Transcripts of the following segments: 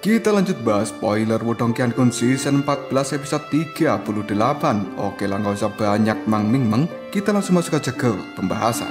Kita lanjut bahas spoiler Wudong Qiankun season 14 episode 38. Oke lah, nggak usah banyak mang ming meng, kita langsung masuk aja ke pembahasan.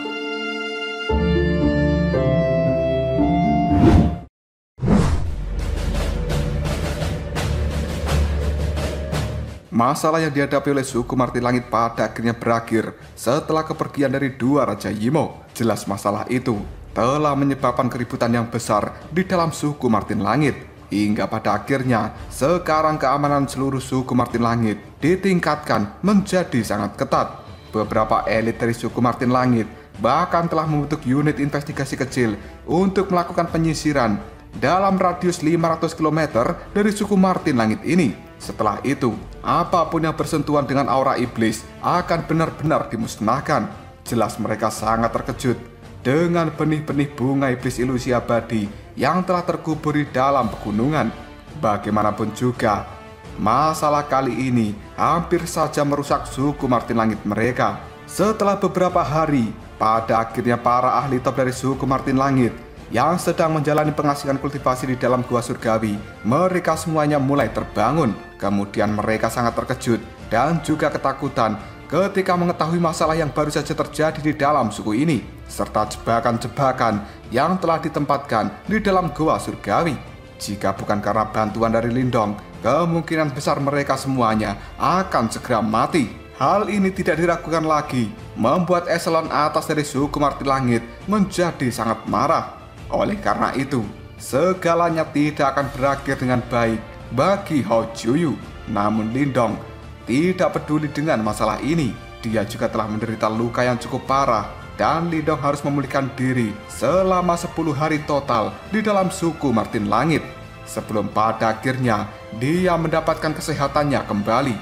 Masalah yang dihadapi oleh suku Martin Langit pada akhirnya berakhir setelah kepergian dari dua Raja Yimo. Jelas masalah itu telah menyebabkan keributan yang besar di dalam suku Martin Langit. Hingga pada akhirnya, sekarang keamanan seluruh suku Martin Langit ditingkatkan menjadi sangat ketat. Beberapa elit dari suku Martin Langit bahkan telah membentuk unit investigasi kecil untuk melakukan penyisiran dalam radius 500 km dari suku Martin Langit ini. Setelah itu, apapun yang bersentuhan dengan aura iblis akan benar-benar dimusnahkan. Jelas mereka sangat terkejut dengan benih-benih bunga iblis ilusi abadi yang telah terkubur di dalam pegunungan. Bagaimanapun juga, masalah kali ini hampir saja merusak suku Martin Langit mereka. Setelah beberapa hari, pada akhirnya para ahli top dari suku Martin Langit yang sedang menjalani pengasingan kultivasi di dalam gua surgawi, mereka semuanya mulai terbangun. Kemudian mereka sangat terkejut dan juga ketakutan ketika mengetahui masalah yang baru saja terjadi di dalam suku ini, serta jebakan-jebakan yang telah ditempatkan di dalam gua surgawi. Jika bukan karena bantuan dari Lindong, kemungkinan besar mereka semuanya akan segera mati. Hal ini tidak diragukan lagi, membuat eselon atas dari suku Martin Langit menjadi sangat marah. Oleh karena itu, segalanya tidak akan berakhir dengan baik bagi Hao Juyu. Namun Lindong tidak peduli dengan masalah ini. Dia juga telah menderita luka yang cukup parah, dan Lindong harus memulihkan diri selama 10 hari total di dalam suku Martin Langit sebelum pada akhirnya dia mendapatkan kesehatannya kembali.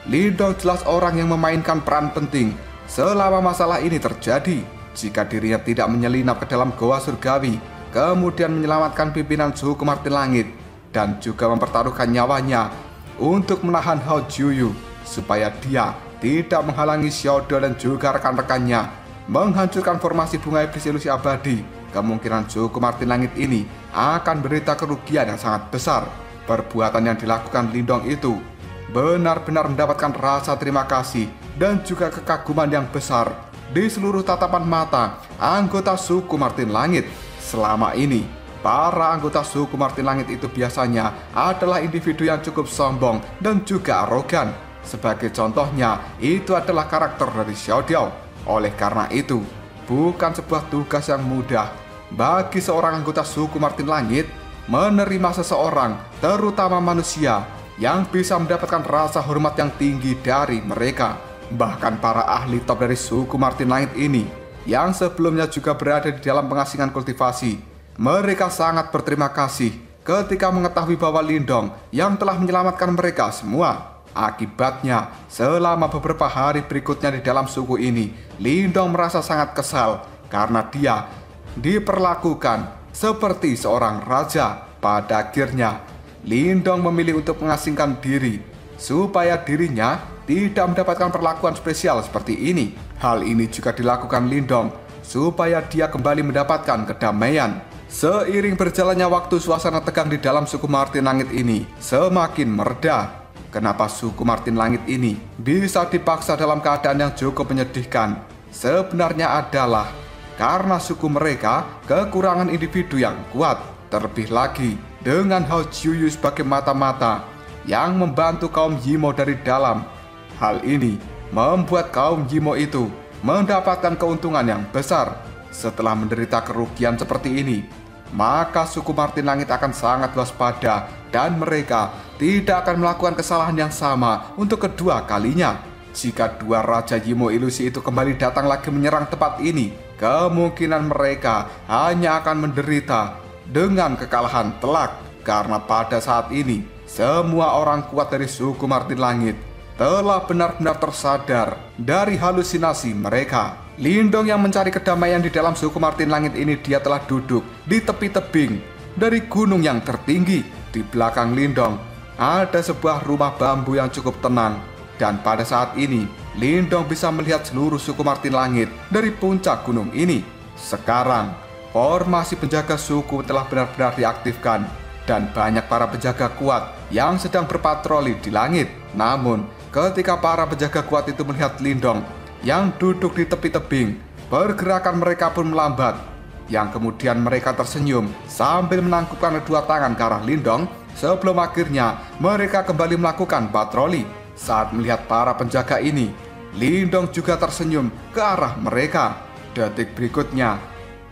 Lindong jelas orang yang memainkan peran penting selama masalah ini terjadi. Jika dirinya tidak menyelinap ke dalam goa surgawi, kemudian menyelamatkan pimpinan suku Martin Langit, dan juga mempertaruhkan nyawanya untuk menahan Hao Juyu supaya dia tidak menghalangi Xiaodo dan juga rekan-rekannya menghancurkan formasi bunga iblis ilusi abadi, kemungkinan suku Martin Langit ini akan berita kerugian yang sangat besar. Perbuatan yang dilakukan Lindong itu benar-benar mendapatkan rasa terima kasih dan juga kekaguman yang besar di seluruh tatapan mata anggota suku Martin Langit. Selama ini, para anggota suku Martin Langit itu biasanya adalah individu yang cukup sombong dan juga arogan. Sebagai contohnya, itu adalah karakter dari Xiaodiao. Oleh karena itu, bukan sebuah tugas yang mudah bagi seorang anggota suku Martin Langit menerima seseorang, terutama manusia, yang bisa mendapatkan rasa hormat yang tinggi dari mereka. Bahkan para ahli top dari suku Martin Langit ini, yang sebelumnya juga berada di dalam pengasingan kultivasi, mereka sangat berterima kasih ketika mengetahui bahwa Lindong yang telah menyelamatkan mereka semua. Akibatnya, selama beberapa hari berikutnya di dalam suku ini, Lindong merasa sangat kesal karena dia diperlakukan seperti seorang raja. Pada akhirnya, Lindong memilih untuk mengasingkan diri supaya dirinya tidak mendapatkan perlakuan spesial seperti ini. Hal ini juga dilakukan Lindong supaya dia kembali mendapatkan kedamaian. Seiring berjalannya waktu, suasana tegang di dalam suku Martin Langit ini semakin mereda. Kenapa suku Martin Langit ini bisa dipaksa dalam keadaan yang cukup menyedihkan? Sebenarnya adalah karena suku mereka kekurangan individu yang kuat. Terlebih lagi dengan Hao Juyu sebagai mata-mata yang membantu kaum Yimo dari dalam. Hal ini membuat kaum Yimo itu mendapatkan keuntungan yang besar. Setelah menderita kerugian seperti ini, maka suku Martin Langit akan sangat waspada dan mereka tidak akan melakukan kesalahan yang sama untuk kedua kalinya. Jika dua Raja Yimo ilusi itu kembali datang lagi menyerang tempat ini, kemungkinan mereka hanya akan menderita dengan kekalahan telak. Karena pada saat ini, semua orang kuat dari suku Martin Langit telah benar-benar tersadar dari halusinasi mereka. Lindong yang mencari kedamaian di dalam suku Martin Langit ini, dia telah duduk di tepi tebing dari gunung yang tertinggi. Di belakang Lindong ada sebuah rumah bambu yang cukup tenang, dan pada saat ini Lindong bisa melihat seluruh suku Martin Langit dari puncak gunung ini. Sekarang, formasi penjaga suku telah benar-benar diaktifkan dan banyak para penjaga kuat yang sedang berpatroli di langit. Namun, ketika para penjaga kuat itu melihat Lindong yang duduk di tepi tebing, pergerakan mereka pun melambat. Yang kemudian mereka tersenyum sambil menangkupkan kedua tangan ke arah Lindong sebelum akhirnya mereka kembali melakukan patroli. Saat melihat para penjaga ini, Lindong juga tersenyum ke arah mereka. Detik berikutnya,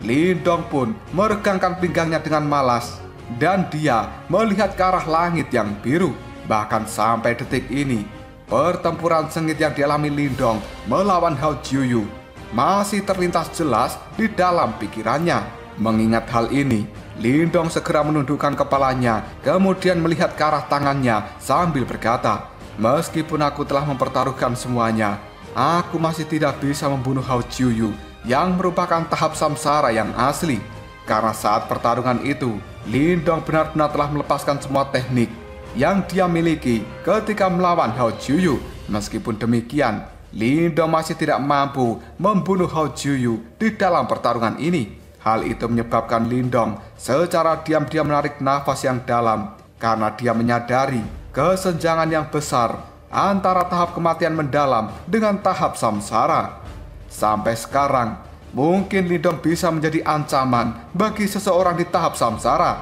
Lindong pun meregangkan pinggangnya dengan malas dan dia melihat ke arah langit yang biru. Bahkan sampai detik ini, pertempuran sengit yang dialami Lindong melawan Hao Jiuyu masih terlintas jelas di dalam pikirannya. Mengingat hal ini, Lindong segera menundukkan kepalanya, kemudian melihat ke arah tangannya sambil berkata, "Meskipun aku telah mempertaruhkan semuanya, aku masih tidak bisa membunuh Hao Jiuyu yang merupakan tahap samsara yang asli." Karena saat pertarungan itu, Lindong benar-benar telah melepaskan semua teknik yang dia miliki ketika melawan Hao Jiuyu. Meskipun demikian, Lindong masih tidak mampu membunuh Hao Jiuyu di dalam pertarungan ini. Hal itu menyebabkan Lindong secara diam-diam menarik nafas yang dalam karena dia menyadari kesenjangan yang besar antara tahap kematian mendalam dengan tahap samsara. Sampai sekarang, mungkin Lindong bisa menjadi ancaman bagi seseorang di tahap samsara.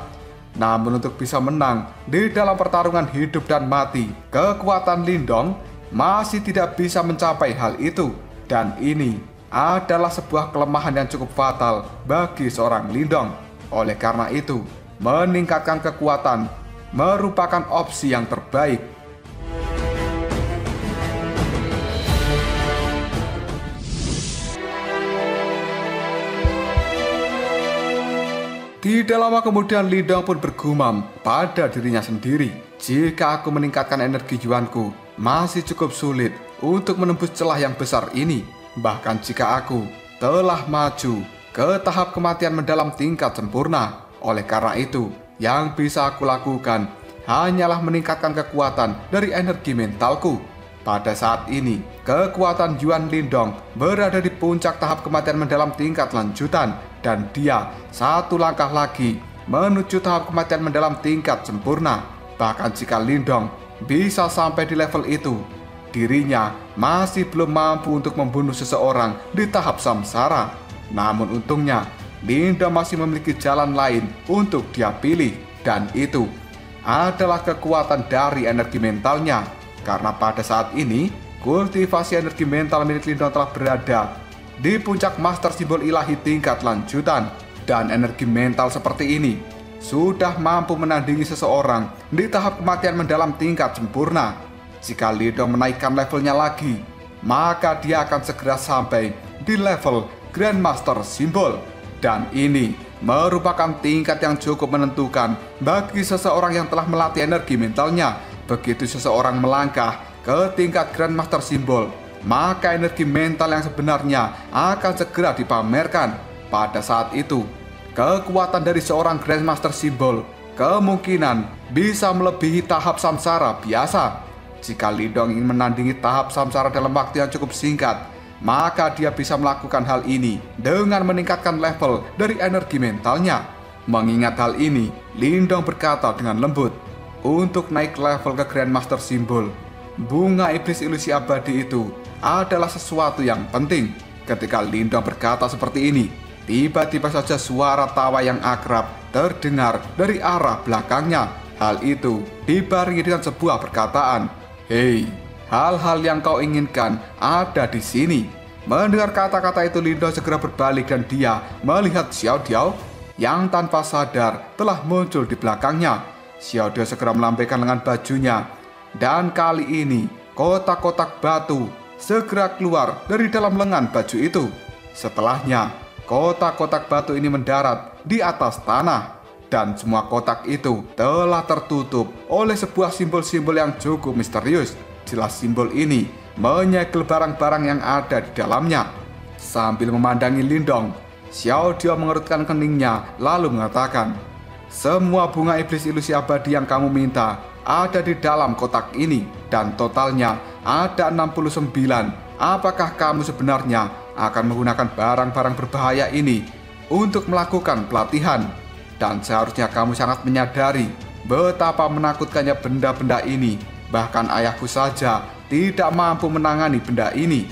Namun untuk bisa menang di dalam pertarungan hidup dan mati, kekuatan Lindong masih tidak bisa mencapai hal itu. Dan ini adalah sebuah kelemahan yang cukup fatal bagi seorang Lindong. Oleh karena itu, meningkatkan kekuatan merupakan opsi yang terbaik. Tidak lama kemudian Lindong pun bergumam pada dirinya sendiri, "Jika aku meningkatkan energi Yuanku, masih cukup sulit untuk menembus celah yang besar ini. Bahkan jika aku telah maju ke tahap kematian mendalam tingkat sempurna. Oleh karena itu, yang bisa aku lakukan hanyalah meningkatkan kekuatan dari energi mentalku." Pada saat ini, kekuatan Yuan Lindong berada di puncak tahap kematian mendalam tingkat lanjutan, dan dia satu langkah lagi menuju tahap kematian mendalam tingkat sempurna. Bahkan jika Lindong bisa sampai di level itu, dirinya masih belum mampu untuk membunuh seseorang di tahap samsara. Namun untungnya, Lindong masih memiliki jalan lain untuk dia pilih, dan itu adalah kekuatan dari energi mentalnya. Karena pada saat ini, kultivasi energi mental milik Lindong telah berada di puncak master simbol ilahi tingkat lanjutan. Dan energi mental seperti ini sudah mampu menandingi seseorang di tahap kematian mendalam tingkat sempurna. Jika Lindong menaikkan levelnya lagi, maka dia akan segera sampai di level Grandmaster Simbol. Dan ini merupakan tingkat yang cukup menentukan bagi seseorang yang telah melatih energi mentalnya. Begitu seseorang melangkah ke tingkat Grandmaster Simbol, maka energi mental yang sebenarnya akan segera dipamerkan. Pada saat itu, kekuatan dari seorang Grandmaster Simbol kemungkinan bisa melebihi tahap samsara biasa. Jika Lindong ingin menandingi tahap samsara dalam waktu yang cukup singkat, maka dia bisa melakukan hal ini dengan meningkatkan level dari energi mentalnya. Mengingat hal ini, Lindong berkata dengan lembut, "Untuk naik level ke Grandmaster Simbol, bunga iblis ilusi abadi itu adalah sesuatu yang penting." Ketika Lindong berkata seperti ini, tiba-tiba saja suara tawa yang akrab terdengar dari arah belakangnya. Hal itu dibarengi dengan sebuah perkataan, "Hei, hal-hal yang kau inginkan ada di sini." Mendengar kata-kata itu, Lindong segera berbalik dan dia melihat Xiao Diao yang tanpa sadar telah muncul di belakangnya. Xiao Diao segera melambaikan lengan bajunya, dan kali ini kotak-kotak batu segera keluar dari dalam lengan baju itu. Setelahnya, kotak-kotak batu ini mendarat di atas tanah, dan semua kotak itu telah tertutup oleh sebuah simbol-simbol yang cukup misterius. Jelas simbol ini menyegel barang-barang yang ada di dalamnya. Sambil memandangi Lindong, Xiao Diao mengerutkan keningnya lalu mengatakan, "Semua bunga iblis ilusi abadi yang kamu minta ada di dalam kotak ini, dan totalnya ada 69. Apakah kamu sebenarnya akan menggunakan barang-barang berbahaya ini untuk melakukan pelatihan? Dan seharusnya kamu sangat menyadari betapa menakutkannya benda-benda ini. Bahkan ayahku saja tidak mampu menangani benda ini.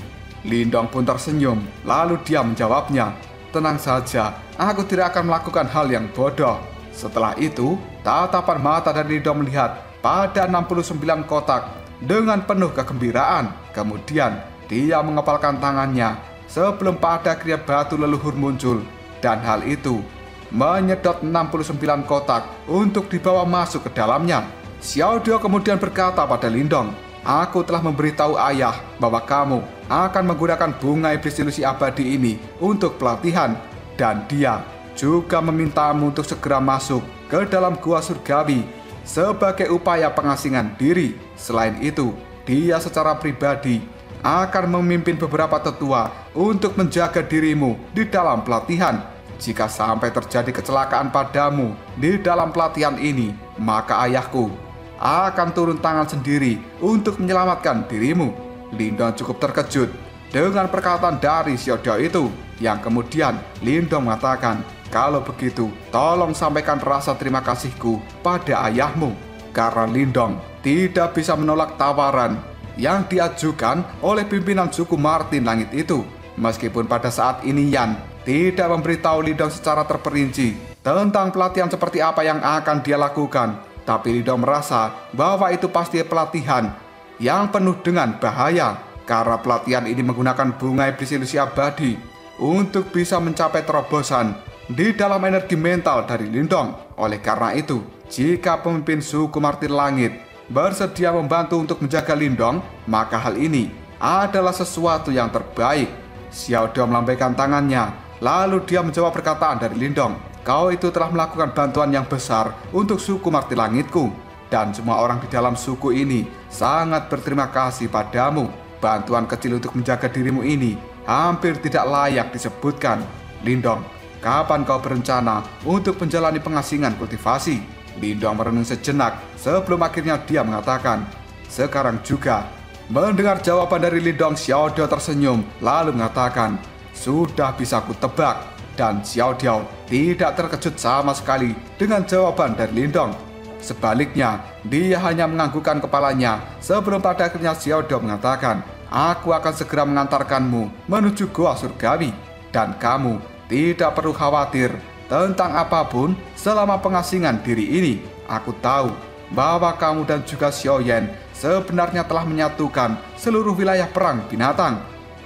Lindong pun tersenyum, lalu dia menjawabnya, "Tenang saja, aku tidak akan melakukan hal yang bodoh." Setelah itu, tatapan mata dari Lindong melihat pada 69 kotak dengan penuh kegembiraan. Kemudian, dia mengepalkan tangannya sebelum pada akhirnya batu leluhur muncul. Dan hal itu menyedot 69 kotak untuk dibawa masuk ke dalamnya. Xiao Dio kemudian berkata pada Lindong, "Aku telah memberitahu ayah bahwa kamu akan menggunakan bunga iblis ilusi abadi ini untuk pelatihan. Dan dia juga memintamu untuk segera masuk ke dalam gua surgawi sebagai upaya pengasingan diri. Selain itu, dia secara pribadi akan memimpin beberapa tetua untuk menjaga dirimu di dalam pelatihan. Jika sampai terjadi kecelakaan padamu di dalam pelatihan ini, maka ayahku akan turun tangan sendiri untuk menyelamatkan dirimu." Lindong cukup terkejut dengan perkataan dari Xiao Dio itu, yang kemudian Lindong mengatakan, "Kalau begitu, tolong sampaikan rasa terima kasihku pada ayahmu." Karena Lindong tidak bisa menolak tawaran yang diajukan oleh pimpinan suku Martin Langit itu. Meskipun pada saat ini Yan tidak memberitahu Lindong secara terperinci tentang pelatihan seperti apa yang akan dia lakukan, tapi Lindong merasa bahwa itu pasti pelatihan yang penuh dengan bahaya, karena pelatihan ini menggunakan bunga iblis ilusi abadi untuk bisa mencapai terobosan di dalam energi mental dari Lindong. Oleh karena itu, jika pemimpin suku Martin Langit bersedia membantu untuk menjaga Lindong, maka hal ini adalah sesuatu yang terbaik. Xiao Dio melambaikan tangannya, lalu dia menjawab perkataan dari Lindong, "Kau itu telah melakukan bantuan yang besar untuk suku Martin Langitku, dan semua orang di dalam suku ini sangat berterima kasih padamu. Bantuan kecil untuk menjaga dirimu ini hampir tidak layak disebutkan. Lindong, kapan kau berencana untuk menjalani pengasingan kultivasi?" Lindong merenung sejenak sebelum akhirnya dia mengatakan, "Sekarang juga." Mendengar jawaban dari Lindong, Xiao Dio tersenyum lalu mengatakan, "Sudah bisa kutebak." Dan Xiao Dio tidak terkejut sama sekali dengan jawaban dari Lindong. Sebaliknya, dia hanya menganggukkan kepalanya sebelum pada akhirnya Xiao Dio mengatakan, "Aku akan segera mengantarkanmu menuju gua surgawi, dan kamu tidak perlu khawatir tentang apapun selama pengasingan diri ini. Aku tahu bahwa kamu dan juga Xiao Yan sebenarnya telah menyatukan seluruh wilayah perang binatang,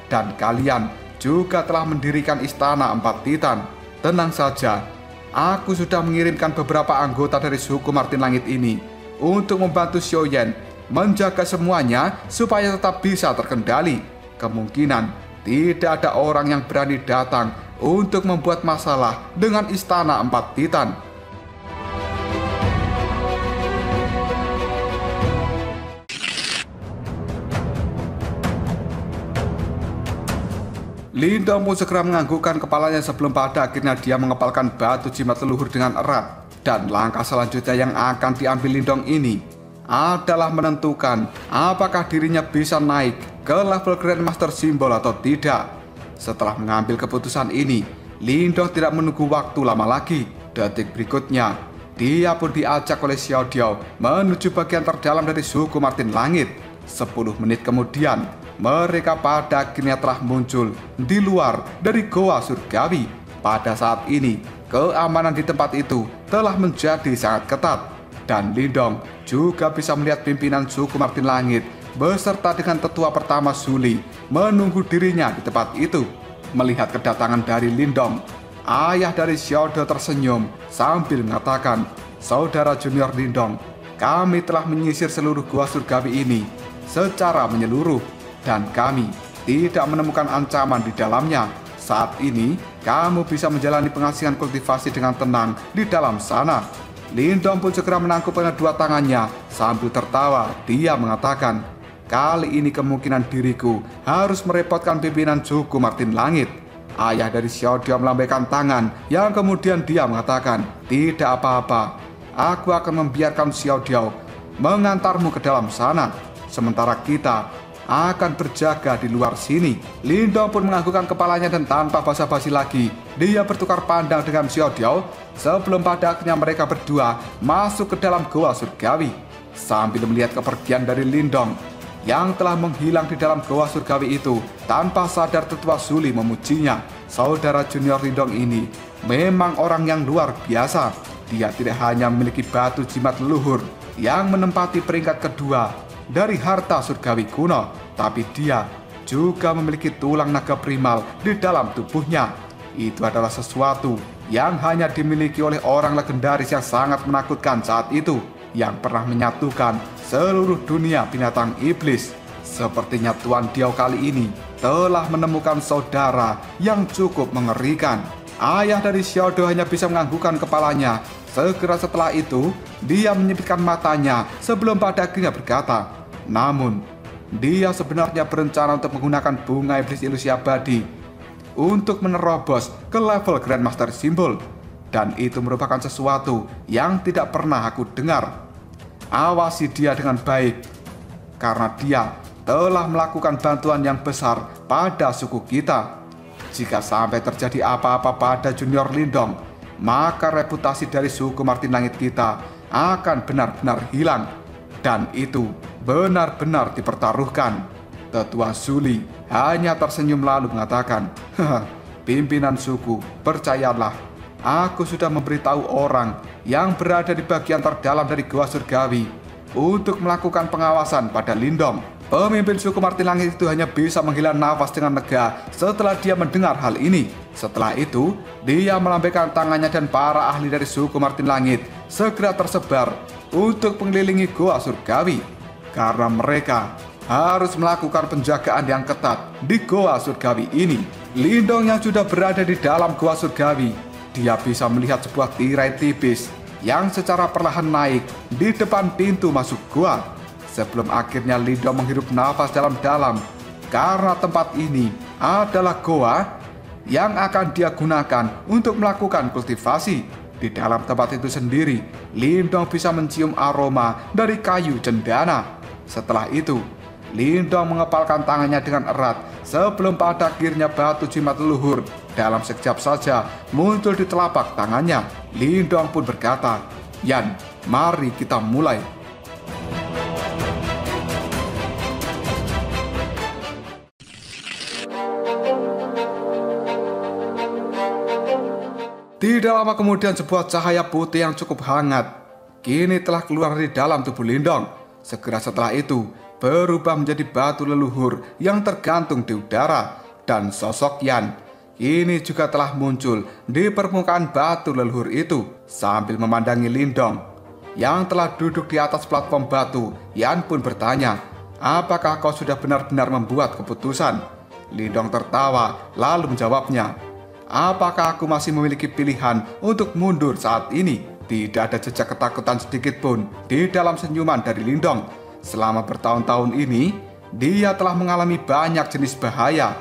dan kalian juga telah mendirikan istana 4 Titan. Tenang saja, aku sudah mengirimkan beberapa anggota dari suku Martin Langit ini untuk membantu Xiao Yan menjaga semuanya supaya tetap bisa terkendali. Kemungkinan tidak ada orang yang berani datang untuk membuat masalah dengan istana 4 Titan." Lindong pun segera menganggukkan kepalanya sebelum pada akhirnya dia mengepalkan batu jimat leluhur dengan erat. Dan langkah selanjutnya yang akan diambil Lindong ini adalah menentukan apakah dirinya bisa naik ke level Grandmaster Simbol atau tidak. Setelah mengambil keputusan ini, Lindong tidak menunggu waktu lama lagi. Detik berikutnya, dia pun diajak oleh Xiao Dio menuju bagian terdalam dari suku Martin Langit. 10 menit kemudian, mereka pada akhirnya telah muncul di luar dari goa surgawi. Pada saat ini, keamanan di tempat itu telah menjadi sangat ketat, dan Lindong juga bisa melihat pimpinan suku Martin Langit beserta dengan tetua pertama Zuli menunggu dirinya di tempat itu. Melihat kedatangan dari Lindong, ayah dari Xiao Dio tersenyum sambil mengatakan, "Saudara junior Lindong, kami telah menyisir seluruh gua surgawi ini secara menyeluruh, dan kami tidak menemukan ancaman di dalamnya. Saat ini, kamu bisa menjalani pengasingan kultivasi dengan tenang di dalam sana." Lindong pun segera menangkup kedua tangannya sambil tertawa. Dia mengatakan, "Kali ini kemungkinan diriku harus merepotkan pimpinan suku Martin Langit." Ayah dari Xiao Dio melambaikan tangan, yang kemudian dia mengatakan, "Tidak apa-apa, aku akan membiarkan Xiao Dio mengantarmu ke dalam sana. Sementara kita akan berjaga di luar sini. Lindong pun menganggukkan kepalanya dan tanpa basa-basi lagi, dia bertukar pandang dengan Xiao Diao sebelum pada akhirnya mereka berdua masuk ke dalam goa surgawi. Sambil melihat kepergian dari Lindong yang telah menghilang di dalam goa surgawi itu, tanpa sadar tetua Zuli memujinya. Saudara junior Lindong ini memang orang yang luar biasa. Dia tidak hanya memiliki batu jimat leluhur yang menempati peringkat kedua dari harta surgawi kuno, tapi dia juga memiliki tulang naga primal di dalam tubuhnya. Itu adalah sesuatu yang hanya dimiliki oleh orang legendaris yang sangat menakutkan saat itu, yang pernah menyatukan seluruh dunia binatang iblis. Sepertinya Tuan Diao kali ini telah menemukan saudara yang cukup mengerikan. Ayah dari Xiao Diao hanya bisa menganggukkan kepalanya. Segera setelah itu, dia menyipitkan matanya sebelum pada akhirnya berkata, namun dia sebenarnya berencana untuk menggunakan bunga iblis ilusi abadi untuk menerobos ke level Grandmaster Simbol. Dan itu merupakan sesuatu yang tidak pernah aku dengar. Awasi dia dengan baik, karena dia telah melakukan bantuan yang besar pada suku kita. Jika sampai terjadi apa-apa pada Junior Lindong, maka reputasi dari suku Martin Langit kita akan benar-benar hilang. Dan itu benar-benar dipertaruhkan. Tetua Zuli hanya tersenyum lalu mengatakan, pimpinan suku, percayalah, aku sudah memberitahu orang yang berada di bagian terdalam dari Goa Surgawi untuk melakukan pengawasan pada Lindong. Pemimpin suku Martin Langit itu hanya bisa menghela nafas dengan lega setelah dia mendengar hal ini. Setelah itu, dia melambaikan tangannya dan para ahli dari suku Martin Langit segera tersebar untuk mengelilingi Goa Surgawi. Karena mereka harus melakukan penjagaan yang ketat di Goa Surgawi ini. Lindong yang sudah berada di dalam Goa Surgawi, dia bisa melihat sebuah tirai tipis yang secara perlahan naik di depan pintu masuk goa. Sebelum akhirnya Lindong menghirup nafas dalam-dalam, karena tempat ini adalah goa yang akan dia gunakan untuk melakukan kultivasi. Di dalam tempat itu sendiri, Lindong bisa mencium aroma dari kayu cendana. Setelah itu, Lindong mengepalkan tangannya dengan erat sebelum pada akhirnya batu jimat leluhur dalam sekejap saja muncul di telapak tangannya. Lindong pun berkata, Yan, mari kita mulai. Tidak lama kemudian sebuah cahaya putih yang cukup hangat kini telah keluar dari dalam tubuh Lindong. Segera setelah itu berubah menjadi batu leluhur yang tergantung di udara. Dan sosok Yan kini juga telah muncul di permukaan batu leluhur itu. Sambil memandangi Lindong yang telah duduk di atas platform batu, Yan pun bertanya, apakah kau sudah benar-benar membuat keputusan? Lindong tertawa lalu menjawabnya, apakah aku masih memiliki pilihan untuk mundur saat ini? Tidak ada jejak ketakutan sedikit pun di dalam senyuman dari Lindong. Selama bertahun-tahun ini, dia telah mengalami banyak jenis bahaya.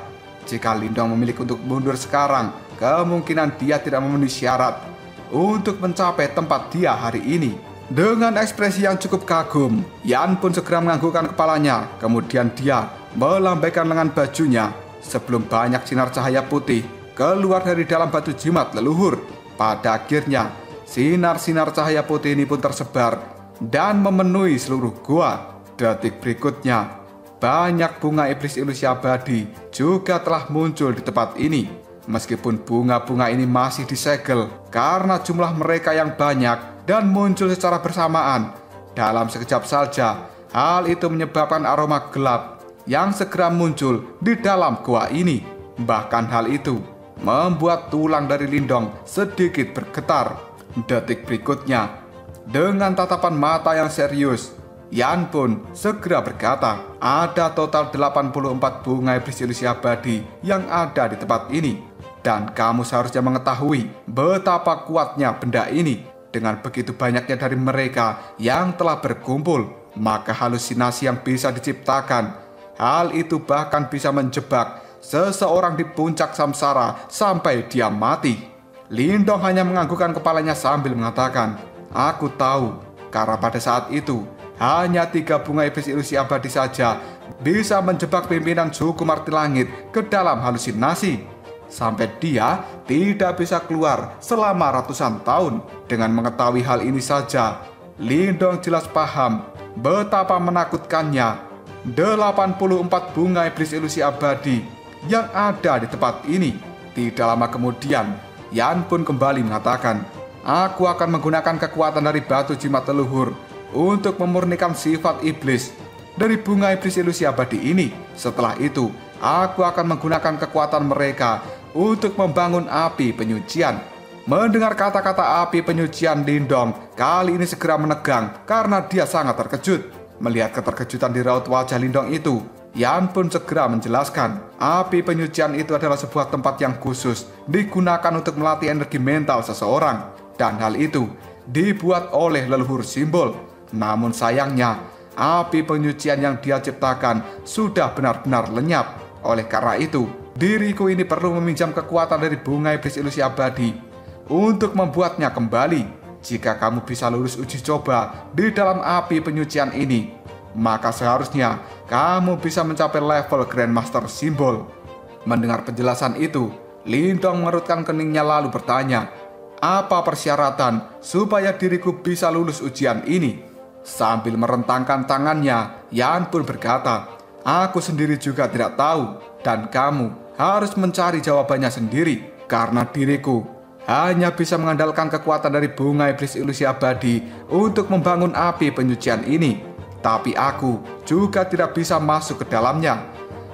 Jika Lindong memilih untuk mundur sekarang, kemungkinan dia tidak memenuhi syarat untuk mencapai tempat dia hari ini. Dengan ekspresi yang cukup kagum, Yan pun segera menganggukkan kepalanya. Kemudian dia melambaikan lengan bajunya sebelum banyak sinar cahaya putih keluar dari dalam batu jimat leluhur. Pada akhirnya, sinar-sinar cahaya putih ini pun tersebar dan memenuhi seluruh goa. Detik berikutnya, banyak bunga iblis ilusi abadi juga telah muncul di tempat ini. Meskipun bunga-bunga ini masih disegel karena jumlah mereka yang banyak dan muncul secara bersamaan, dalam sekejap saja hal itu menyebabkan aroma gelap yang segera muncul di dalam goa ini. Bahkan hal itu membuat tulang dari Lindong sedikit bergetar. Detik berikutnya, dengan tatapan mata yang serius, Yan pun segera berkata, ada total 84 bunga iblis ilusi abadi yang ada di tempat ini. Dan kamu seharusnya mengetahui betapa kuatnya benda ini. Dengan begitu banyaknya dari mereka yang telah berkumpul, maka halusinasi yang bisa diciptakan, hal itu bahkan bisa menjebak seseorang di puncak samsara sampai dia mati. Lindong hanya menganggukkan kepalanya sambil mengatakan, aku tahu, karena pada saat itu hanya 3 bunga iblis ilusi abadi saja bisa menjebak pimpinan suku Martin Langit ke dalam halusinasi sampai dia tidak bisa keluar selama ratusan tahun. Dengan mengetahui hal ini saja, Lindong jelas paham betapa menakutkannya 84 bunga iblis ilusi abadi yang ada di tempat ini. Tidak lama kemudian, Yan pun kembali mengatakan, "Aku akan menggunakan kekuatan dari batu jimat leluhur untuk memurnikan sifat iblis dari bunga iblis ilusi abadi ini. Setelah itu, aku akan menggunakan kekuatan mereka untuk membangun api penyucian." Mendengar kata-kata api penyucian, Lindong kali ini segera menegang karena dia sangat terkejut. Melihat keterkejutan di raut wajah Lindong itu, Yan pun segera menjelaskan, api penyucian itu adalah sebuah tempat yang khusus digunakan untuk melatih energi mental seseorang, dan hal itu dibuat oleh leluhur simbol. Namun sayangnya, api penyucian yang dia ciptakan sudah benar-benar lenyap. Oleh karena itu, diriku ini perlu meminjam kekuatan dari bunga iblis ilusi abadi untuk membuatnya kembali. Jika kamu bisa lulus uji coba di dalam api penyucian ini, maka seharusnya kamu bisa mencapai level Grandmaster Simbol. Mendengar penjelasan itu, Lindong mengerutkan keningnya lalu bertanya, "Apa persyaratan supaya diriku bisa lulus ujian ini?" Sambil merentangkan tangannya, Yan pun berkata, "Aku sendiri juga tidak tahu, dan kamu harus mencari jawabannya sendiri, karena diriku hanya bisa mengandalkan kekuatan dari bunga iblis ilusi abadi untuk membangun api penyucian ini. Tapi aku juga tidak bisa masuk ke dalamnya.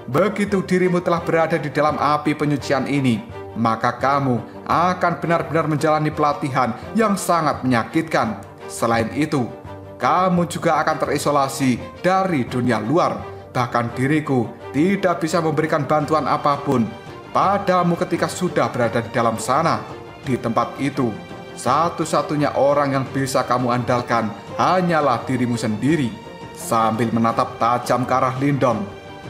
Begitu dirimu telah berada di dalam api penyucian ini, maka kamu akan benar-benar menjalani pelatihan yang sangat menyakitkan. Selain itu, kamu juga akan terisolasi dari dunia luar. Bahkan diriku tidak bisa memberikan bantuan apapun padamu ketika sudah berada di dalam sana. Di tempat itu, satu-satunya orang yang bisa kamu andalkan hanyalah dirimu sendiri." Sambil menatap tajam ke arah Lindong,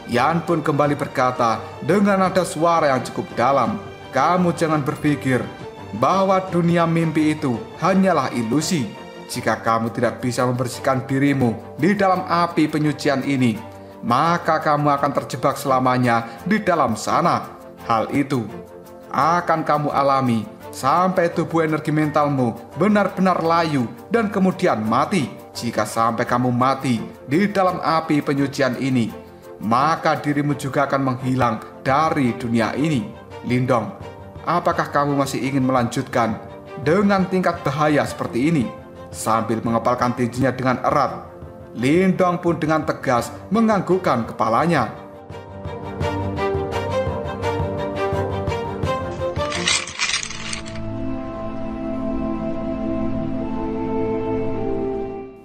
Yan pun kembali berkata dengan nada suara yang cukup dalam, "Kamu jangan berpikir bahwa dunia mimpi itu hanyalah ilusi. Jika kamu tidak bisa membersihkan dirimu di dalam api penyucian ini, maka kamu akan terjebak selamanya di dalam sana. Hal itu akan kamu alami sampai tubuh energi mentalmu benar-benar layu dan kemudian mati. Jika sampai kamu mati di dalam api penyucian ini, maka dirimu juga akan menghilang dari dunia ini." "Lindong, apakah kamu masih ingin melanjutkan dengan tingkat bahaya seperti ini?" Sambil mengepalkan tinjunya dengan erat, Lindong pun dengan tegas menganggukkan kepalanya.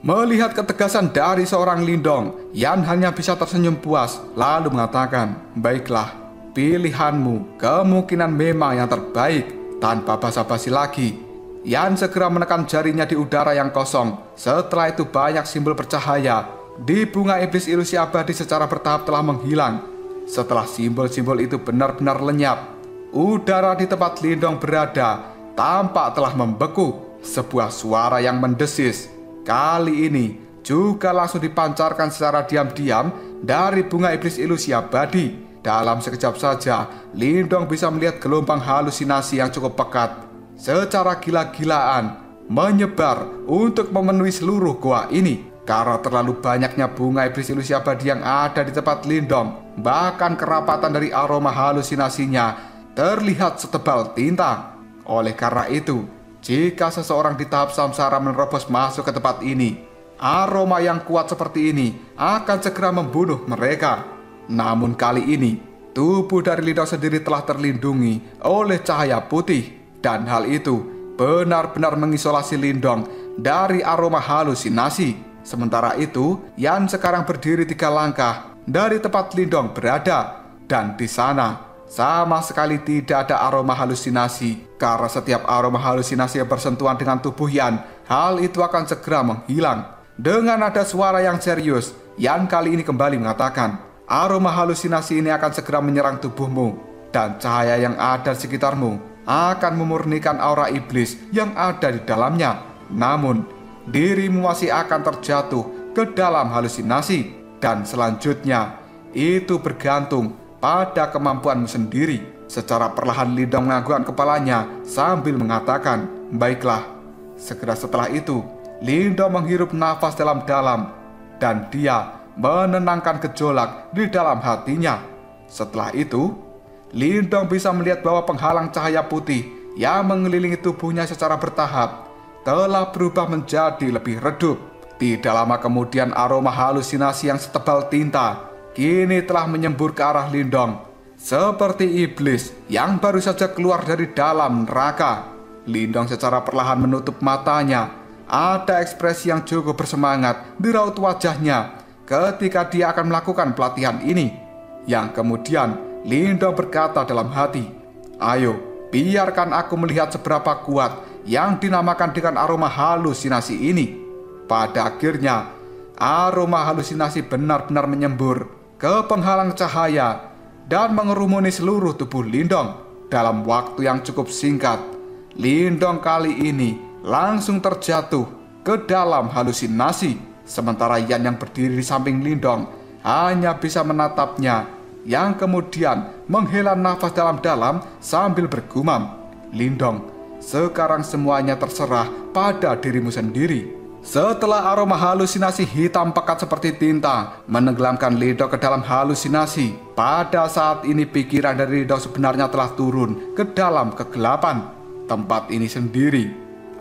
Melihat ketegasan dari seorang Lindong, Yan hanya bisa tersenyum puas lalu mengatakan, "Baiklah, pilihanmu kemungkinan memang yang terbaik." Tanpa basa-basi lagi, Yan segera menekan jarinya di udara yang kosong. Setelah itu banyak simbol bercahaya di bunga iblis ilusi abadi secara bertahap telah menghilang. Setelah simbol-simbol itu benar-benar lenyap, udara di tempat Lindong berada tampak telah membeku. Sebuah suara yang mendesis kali ini juga langsung dipancarkan secara diam-diam dari bunga iblis ilusi abadi. Dalam sekejap saja, Lindong bisa melihat gelombang halusinasi yang cukup pekat secara gila-gilaan menyebar untuk memenuhi seluruh goa ini. Karena terlalu banyaknya bunga iblis ilusi abadi yang ada di tempat Lindong, bahkan kerapatan dari aroma halusinasinya terlihat setebal tinta. Oleh karena itu, jika seseorang di tahap samsara menerobos masuk ke tempat ini, aroma yang kuat seperti ini akan segera membunuh mereka. Namun kali ini, tubuh dari Lindong sendiri telah terlindungi oleh cahaya putih, dan hal itu benar-benar mengisolasi Lindong dari aroma halusinasi. Sementara itu, Yan sekarang berdiri 3 langkah dari tempat Lindong berada, dan di sana sama sekali tidak ada aroma halusinasi. Karena setiap aroma halusinasi yang bersentuhan dengan tubuh Yan, hal itu akan segera menghilang. Dengan nada suara yang serius, Yan kali ini kembali mengatakan, "Aroma halusinasi ini akan segera menyerang tubuhmu, dan cahaya yang ada di sekitarmu akan memurnikan aura iblis yang ada di dalamnya. Namun, dirimu masih akan terjatuh ke dalam halusinasi, dan selanjutnya itu bergantung pada kemampuanmu sendiri. Secara perlahan Lindong menganggukkan kepalanya sambil mengatakan, "Baiklah." Segera setelah itu, Lindong menghirup nafas dalam-dalam dan dia menenangkan gejolak di dalam hatinya. Setelah itu, Lindong bisa melihat bahwa penghalang cahaya putih yang mengelilingi tubuhnya secara bertahap telah berubah menjadi lebih redup. Tidak lama kemudian aroma halusinasi yang setebal tinta kini telah menyembur ke arah Lindong, seperti iblis yang baru saja keluar dari dalam neraka. Lindong secara perlahan menutup matanya. Ada ekspresi yang cukup bersemangat di raut wajahnya ketika dia akan melakukan pelatihan ini. Yang kemudian Lindong berkata dalam hati, "Ayo, biarkan aku melihat seberapa kuat yang dinamakan dengan aroma halusinasi ini." Pada akhirnya, aroma halusinasi benar-benar menyembur ke penghalang cahaya dan mengerumuni seluruh tubuh Lindong. Dalam waktu yang cukup singkat, Lindong kali ini langsung terjatuh ke dalam halusinasi. Sementara Yan yang berdiri di samping Lindong hanya bisa menatapnya, yang kemudian menghela nafas dalam-dalam sambil bergumam, "Lindong, sekarang semuanya terserah pada dirimu sendiri." Setelah aroma halusinasi hitam pekat seperti tinta menenggelamkan Lindong ke dalam halusinasi, pada saat ini pikiran dari Lindong sebenarnya telah turun ke dalam kegelapan. Tempat ini sendiri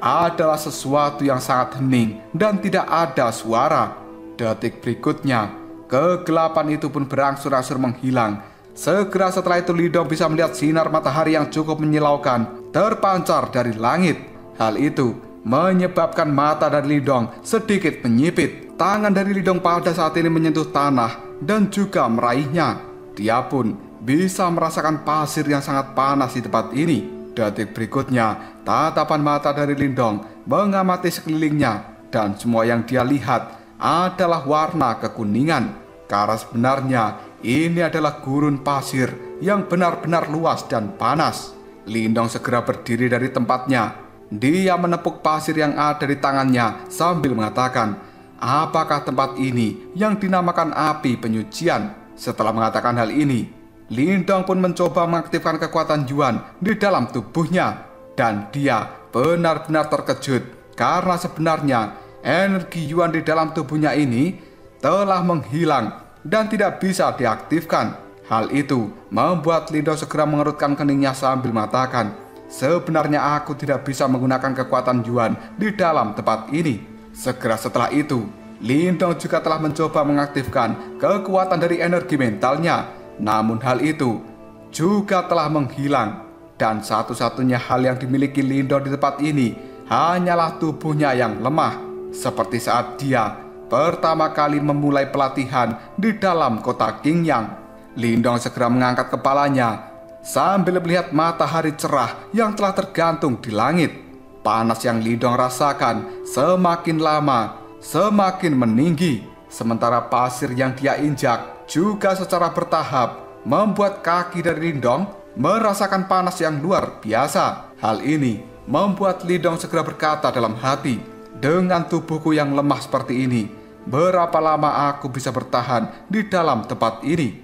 adalah sesuatu yang sangat hening dan tidak ada suara. Detik berikutnya, kegelapan itu pun berangsur-angsur menghilang. Segera setelah itu Lindong bisa melihat sinar matahari yang cukup menyilaukan terpancar dari langit. Hal itu menyebabkan mata dari Lindong sedikit menyipit. Tangan dari Lindong pada saat ini menyentuh tanah dan juga meraihnya. Dia pun bisa merasakan pasir yang sangat panas di tempat ini. Detik berikutnya, tatapan mata dari Lindong mengamati sekelilingnya dan semua yang dia lihat adalah warna kekuningan. Karena sebenarnya ini adalah gurun pasir yang benar-benar luas dan panas. Lindong segera berdiri dari tempatnya. Dia menepuk pasir yang ada di tangannya sambil mengatakan, "Apakah tempat ini yang dinamakan api penyucian?" Setelah mengatakan hal ini, Lindong pun mencoba mengaktifkan kekuatan Yuan di dalam tubuhnya. Dan dia benar-benar terkejut karena sebenarnya energi Yuan di dalam tubuhnya ini telah menghilang dan tidak bisa diaktifkan. Hal itu membuat Lindong segera mengerutkan keningnya sambil mengatakan, "Sebenarnya aku tidak bisa menggunakan kekuatan Yuan di dalam tempat ini." Segera setelah itu, Lindong juga telah mencoba mengaktifkan kekuatan dari energi mentalnya. Namun hal itu juga telah menghilang. Dan satu-satunya hal yang dimiliki Lindong di tempat ini hanyalah tubuhnya yang lemah. Seperti saat dia pertama kali memulai pelatihan di dalam kota Qingyang. Lindong segera mengangkat kepalanya sambil melihat matahari cerah yang telah tergantung di langit. Panas yang Lindong rasakan semakin lama semakin meninggi, sementara pasir yang dia injak juga secara bertahap membuat kaki dari Lindong merasakan panas yang luar biasa. Hal ini membuat Lindong segera berkata dalam hati, "Dengan tubuhku yang lemah seperti ini, berapa lama aku bisa bertahan di dalam tempat ini?"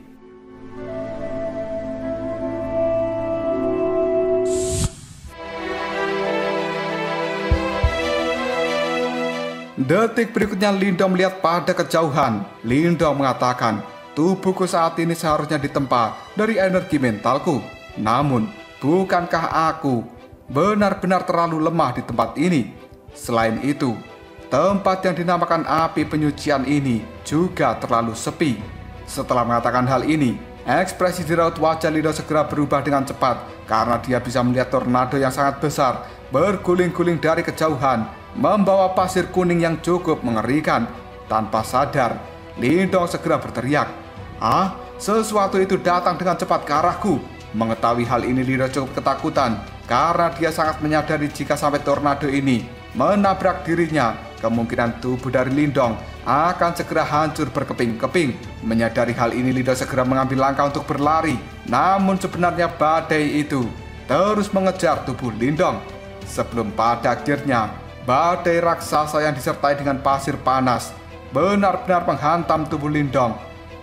Detik berikutnya Lindong melihat pada kejauhan. Lindong mengatakan, "Tubuhku saat ini seharusnya ditempa dari energi mentalku. Namun, bukankah aku benar-benar terlalu lemah di tempat ini? Selain itu, tempat yang dinamakan api penyucian ini juga terlalu sepi." Setelah mengatakan hal ini, ekspresi di raut wajah Lindong segera berubah dengan cepat karena dia bisa melihat tornado yang sangat besar berguling-guling dari kejauhan, membawa pasir kuning yang cukup mengerikan. Tanpa sadar, Lindong segera berteriak, "Ah, sesuatu itu datang dengan cepat ke arahku." Mengetahui hal ini, Lindong cukup ketakutan karena dia sangat menyadari jika sampai tornado ini menabrak dirinya, kemungkinan tubuh dari Lindong akan segera hancur berkeping-keping. Menyadari hal ini, Lindong segera mengambil langkah untuk berlari. Namun sebenarnya badai itu terus mengejar tubuh Lindong. Sebelum pada akhirnya badai raksasa yang disertai dengan pasir panas benar-benar menghantam tubuh Lindong.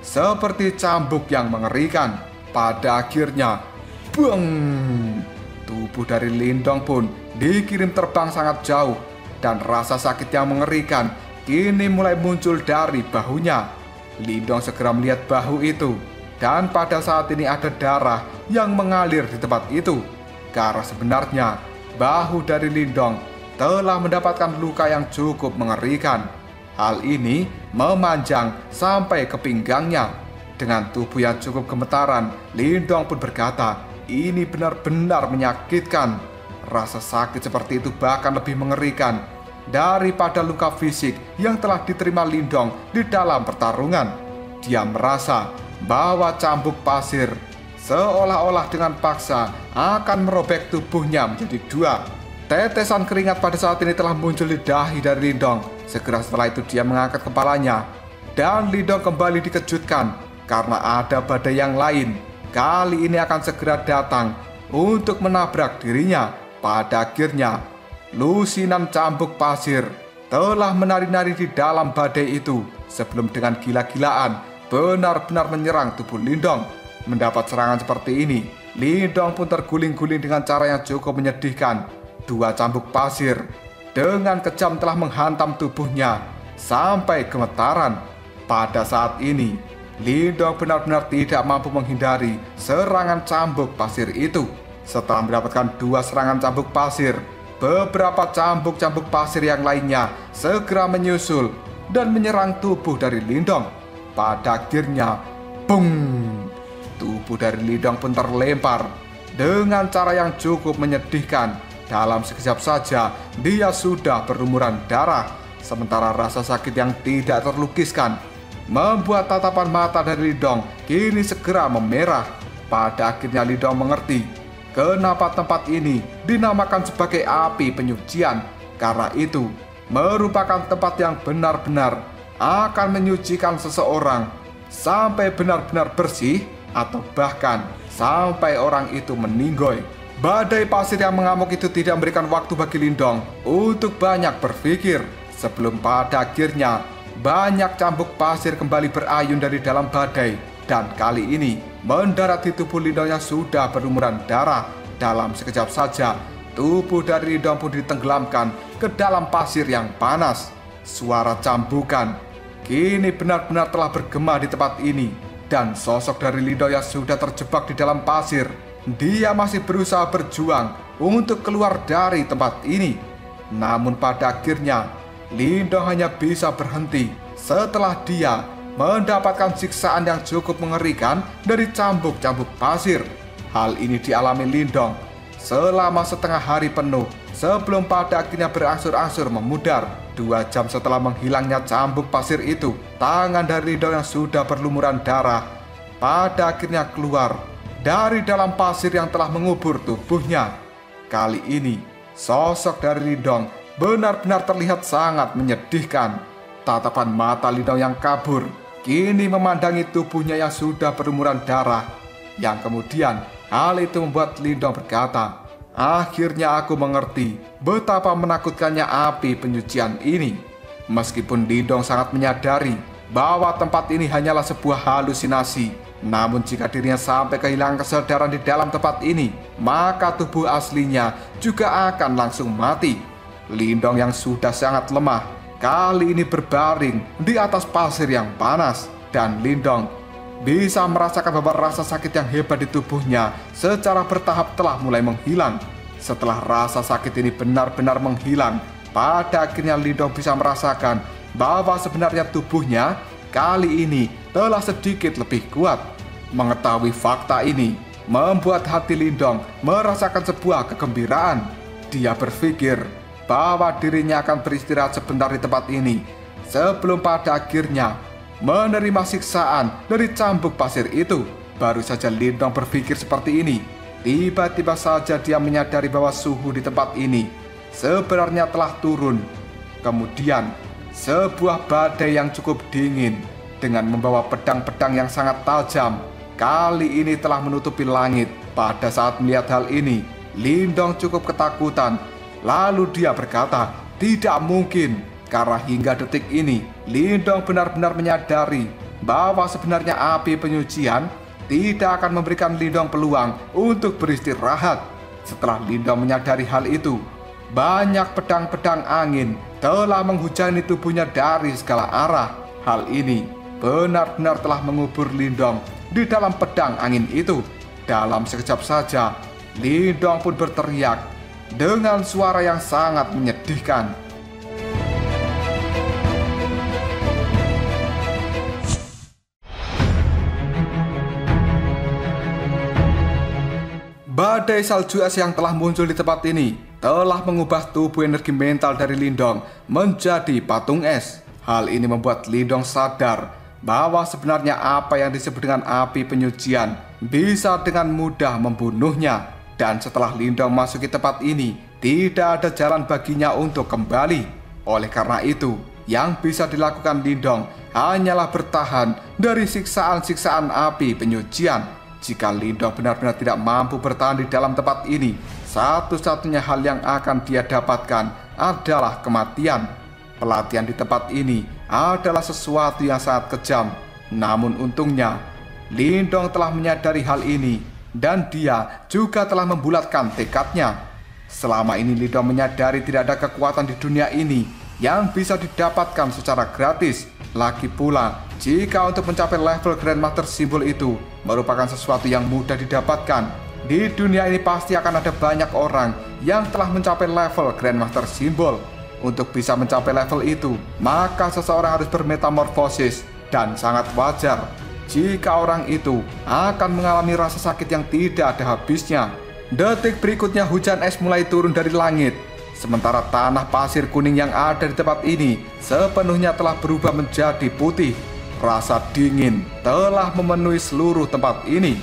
seperti cambuk yang mengerikan. Pada akhirnya, bang! Tubuh dari Lindong pun dikirim terbang sangat jauh, dan rasa sakit yang mengerikan kini mulai muncul dari bahunya. Lindong segera melihat bahu itu, dan pada saat ini ada darah yang mengalir di tempat itu. Karena sebenarnya bahu dari Lindong telah mendapatkan luka yang cukup mengerikan. Hal ini memanjang sampai ke pinggangnya. Dengan tubuh yang cukup gemetaran, Lindong pun berkata, "Ini benar-benar menyakitkan." Rasa sakit seperti itu bahkan lebih mengerikan daripada luka fisik yang telah diterima Lindong di dalam pertarungan. Dia merasa bahwa cambuk pasir seolah-olah dengan paksa akan merobek tubuhnya menjadi dua. Tetesan keringat pada saat ini telah muncul di dahi dari Lindong. Segera setelah itu dia mengangkat kepalanya, dan Lindong kembali dikejutkan karena ada badai yang lain. Kali ini akan segera datang untuk menabrak dirinya. Pada akhirnya, lusinan cambuk pasir telah menari-nari di dalam badai itu sebelum dengan gila-gilaan benar-benar menyerang tubuh Lindong. Mendapat serangan seperti ini, Lindong pun terguling-guling dengan cara yang cukup menyedihkan. Dua cambuk pasir dengan kejam telah menghantam tubuhnya sampai gemetaran. Pada saat ini, Lindong benar-benar tidak mampu menghindari serangan cambuk pasir itu. Setelah mendapatkan dua serangan cambuk pasir, beberapa cambuk-cambuk pasir yang lainnya segera menyusul dan menyerang tubuh dari Lindong. Pada akhirnya, bung! Tubuh dari Lindong pun terlempar dengan cara yang cukup menyedihkan. Dalam sekejap saja, dia sudah berlumuran darah. Sementara rasa sakit yang tidak terlukiskan membuat tatapan mata dari Lindong kini segera memerah. Pada akhirnya Lindong mengerti kenapa tempat ini dinamakan sebagai api penyucian. Karena itu merupakan tempat yang benar-benar akan menyucikan seseorang sampai benar-benar bersih, atau bahkan sampai orang itu meninggoy. Badai pasir yang mengamuk itu tidak memberikan waktu bagi Lindong untuk banyak berpikir. Sebelum pada akhirnya banyak cambuk pasir kembali berayun dari dalam badai, dan kali ini mendarat di tubuh Lindong yang sudah berlumuran darah. Dalam sekejap saja, tubuh dari Lindong pun ditenggelamkan ke dalam pasir yang panas. Suara cambukan kini benar-benar telah bergema di tempat ini, dan sosok dari Lindong yang sudah terjebak di dalam pasir, dia masih berusaha berjuang untuk keluar dari tempat ini. Namun pada akhirnya Lindong hanya bisa berhenti setelah dia mendapatkan siksaan yang cukup mengerikan dari cambuk-cambuk pasir. Hal ini dialami Lindong selama setengah hari penuh sebelum pada akhirnya berangsur-angsur memudar. 2 jam setelah menghilangnya cambuk pasir itu, tangan dari Lindong yang sudah berlumuran darah pada akhirnya keluar dari dalam pasir yang telah mengubur tubuhnya. Kali ini, sosok dari Lindong benar-benar terlihat sangat menyedihkan. Tatapan mata Lindong yang kabur kini memandangi tubuhnya yang sudah berlumuran darah. Yang kemudian, hal itu membuat Lindong berkata, "Akhirnya aku mengerti betapa menakutkannya api penyucian ini." Meskipun Lindong sangat menyadari bahwa tempat ini hanyalah sebuah halusinasi, namun jika dirinya sampai kehilangan kesadaran di dalam tempat ini, maka tubuh aslinya juga akan langsung mati. Lindong yang sudah sangat lemah, kali ini berbaring di atas pasir yang panas, dan Lindong bisa merasakan bahwa rasa sakit yang hebat di tubuhnya secara bertahap telah mulai menghilang. Setelah rasa sakit ini benar-benar menghilang, pada akhirnya Lindong bisa merasakan bahwa sebenarnya tubuhnya kali ini telah sedikit lebih kuat. Mengetahui fakta ini membuat hati Lindong merasakan sebuah kegembiraan. Dia berpikir bahwa dirinya akan beristirahat sebentar di tempat ini sebelum pada akhirnya menerima siksaan dari cambuk pasir itu. Baru saja Lindong berpikir seperti ini, tiba-tiba saja dia menyadari bahwa suhu di tempat ini sebenarnya telah turun. Kemudian sebuah badai yang cukup dingin dengan membawa pedang-pedang yang sangat tajam kali ini telah menutupi langit. Pada saat melihat hal ini, Lindong cukup ketakutan. Lalu dia berkata, "Tidak mungkin." Karena hingga detik ini, Lindong benar-benar menyadari bahwa sebenarnya api penyucian tidak akan memberikan Lindong peluang untuk beristirahat. Setelah Lindong menyadari hal itu, banyak pedang-pedang angin telah menghujani tubuhnya dari segala arah. Hal ini benar-benar telah mengubur Lindong di dalam pedang angin itu. Dalam sekejap saja, Lindong pun berteriak dengan suara yang sangat menyedihkan. Badai salju es yang telah muncul di tempat ini telah mengubah tubuh energi mental dari Lindong menjadi patung es. Hal ini membuat Lindong sadar bahwa sebenarnya apa yang disebut dengan api penyucian bisa dengan mudah membunuhnya. Dan setelah Lindong masuk ke tempat ini, tidak ada jalan baginya untuk kembali. Oleh karena itu, yang bisa dilakukan Lindong hanyalah bertahan dari siksaan-siksaan api penyucian. Jika Lindong benar-benar tidak mampu bertahan di dalam tempat ini, satu-satunya hal yang akan dia dapatkan adalah kematian. Pelatihan di tempat ini adalah sesuatu yang sangat kejam. Namun untungnya, Lindong telah menyadari hal ini dan dia juga telah membulatkan tekadnya. Selama ini Lindong menyadari tidak ada kekuatan di dunia ini yang bisa didapatkan secara gratis. Lagi pula, jika untuk mencapai level Grandmaster Simbol itu merupakan sesuatu yang mudah didapatkan, di dunia ini pasti akan ada banyak orang yang telah mencapai level Grandmaster Simbol. Untuk bisa mencapai level itu, maka seseorang harus bermetamorfosis, dan sangat wajar jika orang itu akan mengalami rasa sakit yang tidak ada habisnya. Detik berikutnya hujan es mulai turun dari langit. Sementara tanah pasir kuning yang ada di tempat ini sepenuhnya telah berubah menjadi putih. Rasa dingin telah memenuhi seluruh tempat ini.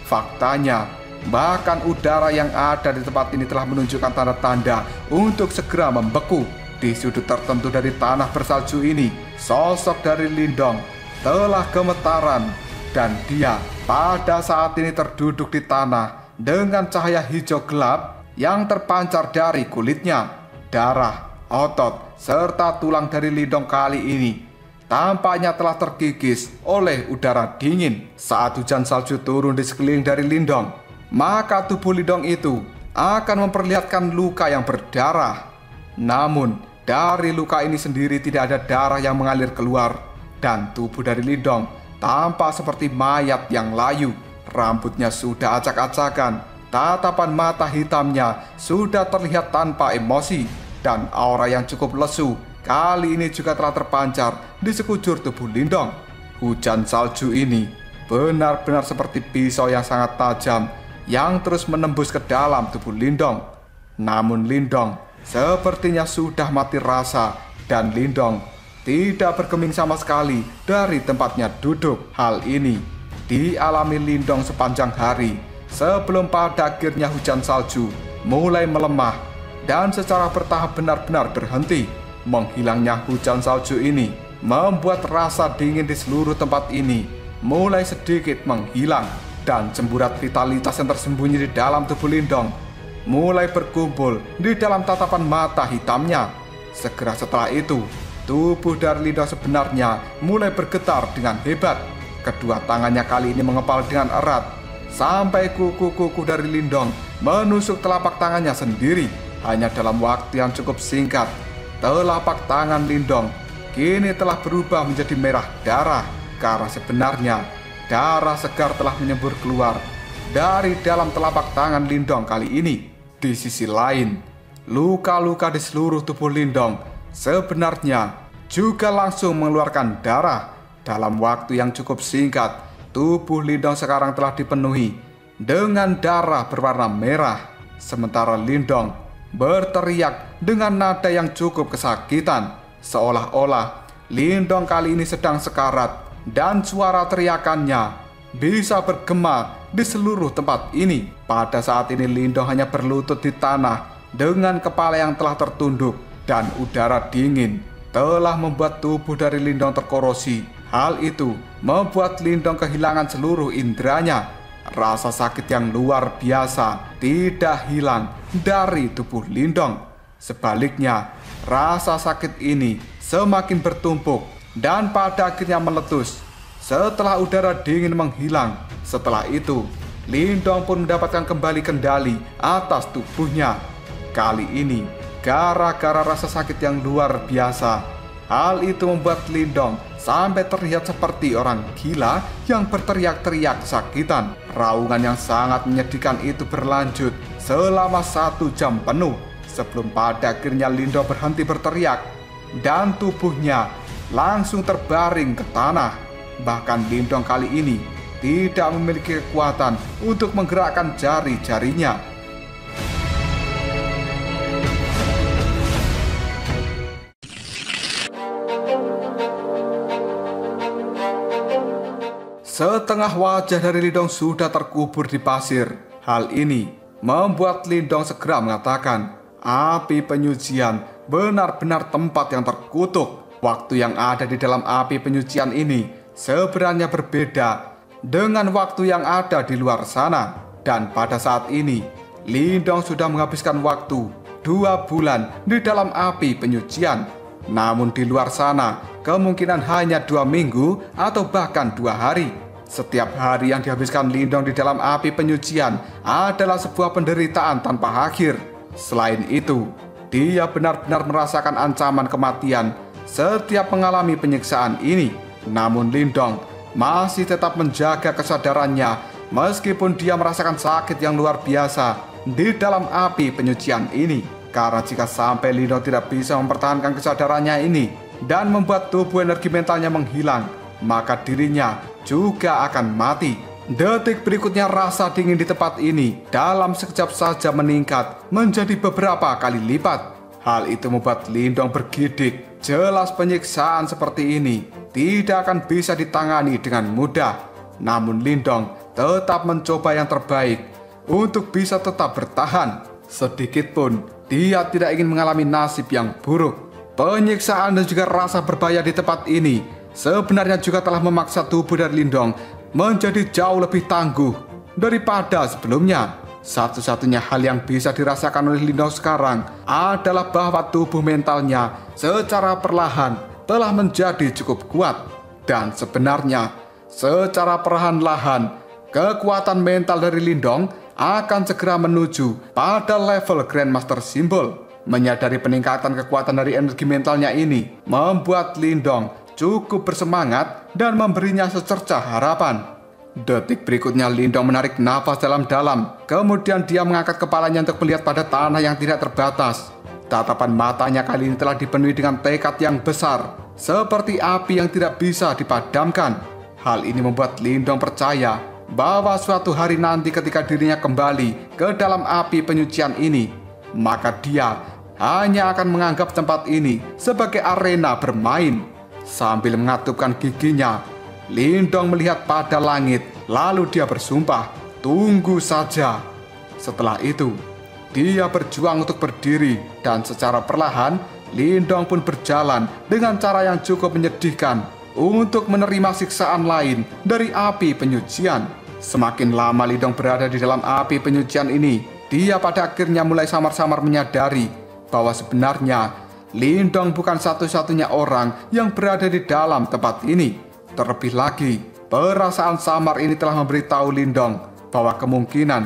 Faktanya, bahkan udara yang ada di tempat ini telah menunjukkan tanda-tanda untuk segera membeku. Di sudut tertentu dari tanah bersalju ini, sosok dari Lindong telah gemetaran. Dan dia pada saat ini terduduk di tanah dengan cahaya hijau gelap yang terpancar dari kulitnya. Darah, otot, serta tulang dari Lindong kali ini tampaknya telah terkikis oleh udara dingin. Saat hujan salju turun di sekeliling dari Lindong, maka tubuh Lindong itu akan memperlihatkan luka yang berdarah. Namun, dari luka ini sendiri tidak ada darah yang mengalir keluar. Dan tubuh dari Lindong tampak seperti mayat yang layu. Rambutnya sudah acak-acakan. Tatapan mata hitamnya sudah terlihat tanpa emosi, dan aura yang cukup lesu kali ini juga telah terpancar di sekujur tubuh Lindong. Hujan salju ini benar-benar seperti pisau yang sangat tajam yang terus menembus ke dalam tubuh Lindong. Namun Lindong sepertinya sudah mati rasa, dan Lindong tidak bergeming sama sekali dari tempatnya duduk. Hal ini dialami Lindong sepanjang hari sebelum pada akhirnya hujan salju mulai melemah dan secara bertahap benar-benar berhenti. Menghilangnya hujan salju ini membuat rasa dingin di seluruh tempat ini mulai sedikit menghilang, dan cemburat vitalitas yang tersembunyi di dalam tubuh Lindong mulai berkumpul di dalam tatapan mata hitamnya. Segera setelah itu, tubuh dari Lindong sebenarnya mulai bergetar dengan hebat. Kedua tangannya kali ini mengepal dengan erat sampai kuku-kuku dari Lindong menusuk telapak tangannya sendiri. Hanya dalam waktu yang cukup singkat, telapak tangan Lindong kini telah berubah menjadi merah darah, karena sebenarnya darah segar telah menyembur keluar dari dalam telapak tangan Lindong kali ini. Di sisi lain, luka-luka di seluruh tubuh Lindong sebenarnya juga langsung mengeluarkan darah. Dalam waktu yang cukup singkat, tubuh Lindong sekarang telah dipenuhi dengan darah berwarna merah. Sementara Lindong berteriak dengan nada yang cukup kesakitan, seolah-olah Lindong kali ini sedang sekarat, dan suara teriakannya bisa bergema di seluruh tempat ini. Pada saat ini Lindong hanya berlutut di tanah dengan kepala yang telah tertunduk, dan udara dingin telah membuat tubuh dari Lindong terkorosi. Hal itu membuat Lindong kehilangan seluruh inderanya. Rasa sakit yang luar biasa tidak hilang dari tubuh Lindong. Sebaliknya, rasa sakit ini semakin bertumpuk dan pada akhirnya meletus. setelah udara dingin menghilang. Setelah itu, Lindong pun mendapatkan kembali kendali atas tubuhnya. Kali ini, gara-gara rasa sakit yang luar biasa. Hal itu membuat Lindong sampai terlihat seperti orang gila yang berteriak-teriak kesakitan. Raungan yang sangat menyedihkan itu berlanjut selama 1 jam penuh, sebelum pada akhirnya Lindong berhenti berteriak dan tubuhnya langsung terbaring ke tanah. Bahkan Lindong kali ini tidak memiliki kekuatan untuk menggerakkan jari-jarinya. Setengah wajah dari Lindong sudah terkubur di pasir. Hal ini membuat Lindong segera mengatakan, api penyucian benar-benar tempat yang terkutuk. Waktu yang ada di dalam api penyucian ini sebenarnya berbeda dengan waktu yang ada di luar sana. Dan pada saat ini, Lindong sudah menghabiskan waktu 2 bulan di dalam api penyucian. Namun di luar sana, kemungkinan hanya 2 minggu atau bahkan 2 hari. Setiap hari yang dihabiskan Lindong di dalam api penyucian adalah sebuah penderitaan tanpa akhir. Selain itu, dia benar-benar merasakan ancaman kematian setiap mengalami penyiksaan ini. Namun Lindong masih tetap menjaga kesadarannya meskipun dia merasakan sakit yang luar biasa di dalam api penyucian ini. Karena jika sampai Lindong tidak bisa mempertahankan kesadarannya ini dan membuat tubuh energi mentalnya menghilang, maka dirinya juga akan mati. Detik berikutnya rasa dingin di tempat ini dalam sekejap saja meningkat menjadi beberapa kali lipat. Hal itu membuat Lindong bergidik. Jelas penyiksaan seperti ini tidak akan bisa ditangani dengan mudah. Namun Lindong tetap mencoba yang terbaik untuk bisa tetap bertahan. Sedikit pun dia tidak ingin mengalami nasib yang buruk. Penyiksaan dan juga rasa berbahaya di tempat ini sebenarnya juga telah memaksa tubuh dari Lindong menjadi jauh lebih tangguh daripada sebelumnya. Satu-satunya hal yang bisa dirasakan oleh Lindong sekarang adalah bahwa tubuh mentalnya secara perlahan telah menjadi cukup kuat. Dan sebenarnya secara perlahan-lahan kekuatan mental dari Lindong akan segera menuju pada level Grandmaster Simbol. Menyadari peningkatan kekuatan dari energi mentalnya ini membuat Lindong cukup bersemangat dan memberinya secercah harapan. Detik berikutnya Lindong menarik nafas dalam-dalam. Kemudian dia mengangkat kepalanya untuk melihat pada tanah yang tidak terbatas. Tatapan matanya kali ini telah dipenuhi dengan tekad yang besar, seperti api yang tidak bisa dipadamkan. Hal ini membuat Lindong percaya bahwa suatu hari nanti ketika dirinya kembali ke dalam api penyucian ini, maka dia hanya akan menganggap tempat ini sebagai arena bermain. Sambil mengatupkan giginya, Lindong melihat pada langit, lalu dia bersumpah, tunggu saja. Setelah itu, dia berjuang untuk berdiri dan secara perlahan, Lindong pun berjalan dengan cara yang cukup menyedihkan untuk menerima siksaan lain dari api penyucian. Semakin lama Lindong berada di dalam api penyucian ini, dia pada akhirnya mulai samar-samar menyadari bahwa sebenarnya Lindong bukan satu-satunya orang yang berada di dalam tempat ini. Terlebih lagi, perasaan samar ini telah memberitahu Lindong bahwa kemungkinan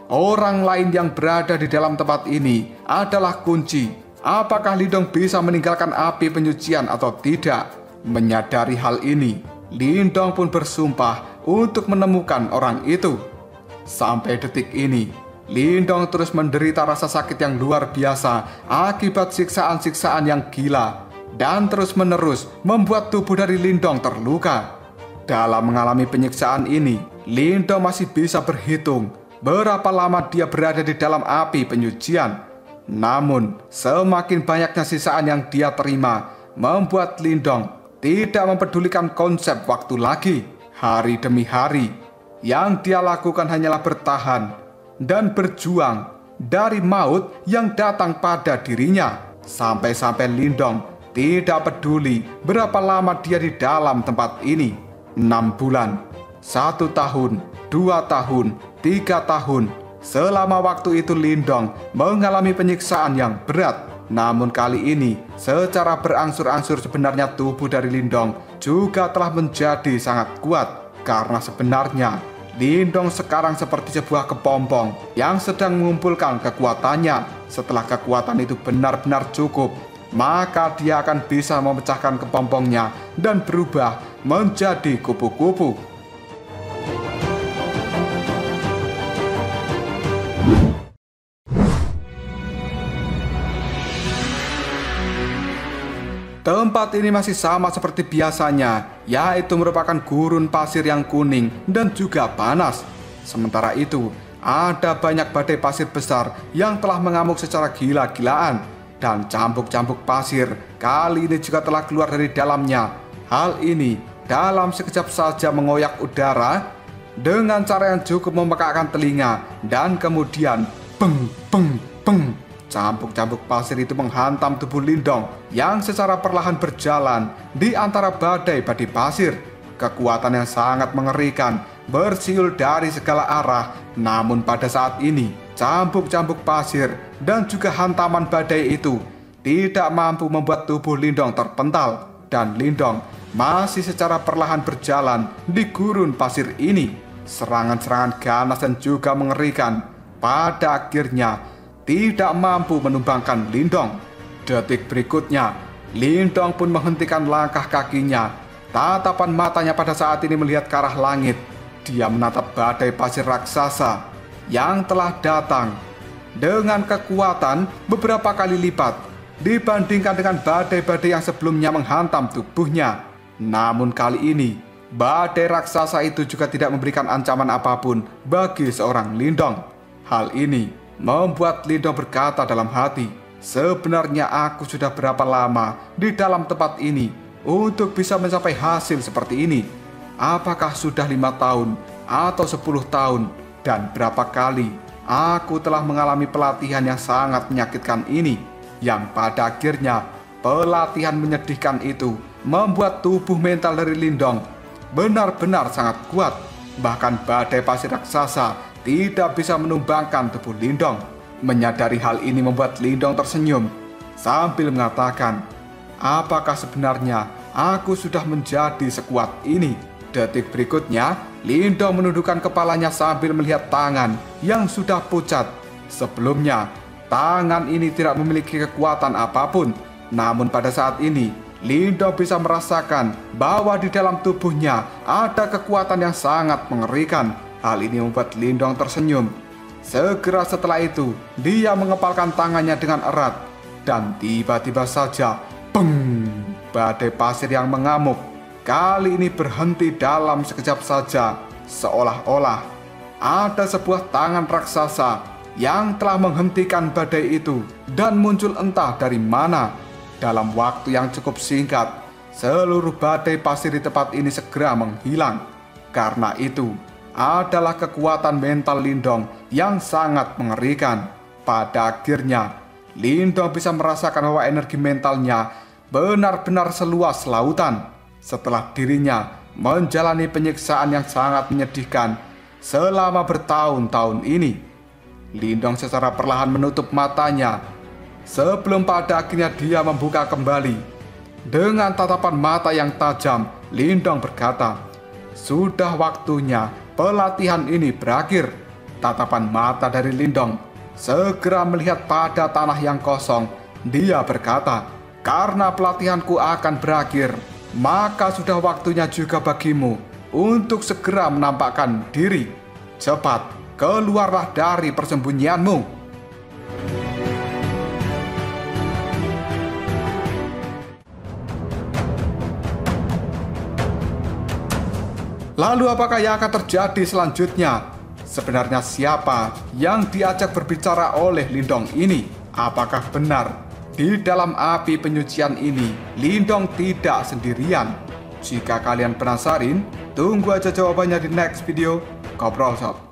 orang lain yang berada di dalam tempat ini adalah kunci. Apakah Lindong bisa meninggalkan api penyucian atau tidak? Menyadari hal ini, Lindong pun bersumpah untuk menemukan orang itu. Sampai detik ini, Lindong terus menderita rasa sakit yang luar biasa akibat siksaan-siksaan yang gila dan terus-menerus membuat tubuh dari Lindong terluka. Dalam mengalami penyiksaan ini, Lindong masih bisa berhitung berapa lama dia berada di dalam api penyucian. Namun, semakin banyaknya sisaan yang dia terima membuat Lindong tidak mempedulikan konsep waktu lagi. Hari demi hari, yang dia lakukan hanyalah bertahan dan berjuang dari maut yang datang pada dirinya. Sampai-sampai Lindong tidak peduli berapa lama dia di dalam tempat ini. 6 bulan, 1 tahun, 2 tahun, 3 tahun. Selama waktu itu Lindong mengalami penyiksaan yang berat. Namun kali ini, secara berangsur-angsur sebenarnya tubuh dari Lindong juga telah menjadi sangat kuat. Karena sebenarnya, Lindong sekarang seperti sebuah kepompong yang sedang mengumpulkan kekuatannya. Setelah kekuatan itu benar-benar cukup, maka dia akan bisa memecahkan kepompongnya dan berubah menjadi kupu-kupu. Tempat ini masih sama seperti biasanya, yaitu merupakan gurun pasir yang kuning dan juga panas. Sementara itu, ada banyak badai pasir besar yang telah mengamuk secara gila-gilaan. Dan cambuk-cambuk pasir kali ini juga telah keluar dari dalamnya. Hal ini dalam sekejap saja mengoyak udara dengan cara yang cukup memekakkan telinga. Dan kemudian, peng, peng, peng. Cambuk-cambuk pasir itu menghantam tubuh Lindong yang secara perlahan berjalan di antara badai-badai pasir. Kekuatan yang sangat mengerikan bersiul dari segala arah. Namun pada saat ini, cambuk-cambuk pasir dan juga hantaman badai itu tidak mampu membuat tubuh Lindong terpental. Dan Lindong masih secara perlahan berjalan di gurun pasir ini. Serangan-serangan ganas dan juga mengerikan pada akhirnya tidak mampu menumbangkan Lindong. Detik berikutnya, Lindong pun menghentikan langkah kakinya. Tatapan matanya pada saat ini melihat ke arah langit. Dia menatap badai pasir raksasa yang telah datang dengan kekuatan beberapa kali lipat dibandingkan dengan badai-badai yang sebelumnya menghantam tubuhnya. Namun kali ini, badai raksasa itu juga tidak memberikan ancaman apapun bagi seorang Lindong. Hal ini membuat Lindong berkata dalam hati, sebenarnya aku sudah berapa lama di dalam tempat ini untuk bisa mencapai hasil seperti ini? Apakah sudah 5 tahun atau 10 tahun? Dan berapa kali aku telah mengalami pelatihan yang sangat menyakitkan ini? Yang pada akhirnya pelatihan menyedihkan itu membuat tubuh mental dari Lindong benar-benar sangat kuat. Bahkan badai pasir raksasa tidak bisa menumbangkan tubuh Lindong. Menyadari hal ini membuat Lindong tersenyum sambil mengatakan, apakah sebenarnya aku sudah menjadi sekuat ini? Detik berikutnya, Lindong menundukkan kepalanya sambil melihat tangan yang sudah pucat. Sebelumnya, tangan ini tidak memiliki kekuatan apapun. Namun pada saat ini, Lindong bisa merasakan bahwa di dalam tubuhnya ada kekuatan yang sangat mengerikan. Hal ini membuat Lindong tersenyum. Segera setelah itu, dia mengepalkan tangannya dengan erat. Dan tiba-tiba saja, peng! Badai pasir yang mengamuk kali ini berhenti dalam sekejap saja. Seolah-olah ada sebuah tangan raksasa yang telah menghentikan badai itu dan muncul entah dari mana. Dalam waktu yang cukup singkat, seluruh badai pasir di tempat ini segera menghilang. Karena itu adalah kekuatan mental Lindong yang sangat mengerikan. Pada akhirnya, Lindong bisa merasakan bahwa energi mentalnya benar-benar seluas lautan. Setelah dirinya menjalani penyiksaan yang sangat menyedihkan selama bertahun-tahun ini, Lindong secara perlahan menutup matanya sebelum pada akhirnya dia membuka kembali. Dengan tatapan mata yang tajam, Lindong berkata, sudah waktunya pelatihan ini berakhir. Tatapan mata dari Lindong segera melihat pada tanah yang kosong. Dia berkata, karena pelatihanku akan berakhir, maka sudah waktunya juga bagimu untuk segera menampakkan diri. Cepat, keluarlah dari persembunyianmu. Lalu apakah yang akan terjadi selanjutnya? Sebenarnya siapa yang diajak berbicara oleh Lindong ini? Apakah benar di dalam api penyucian ini Lindong tidak sendirian? Jika kalian penasaran, tunggu aja jawabannya di next video Ngobrol Sob.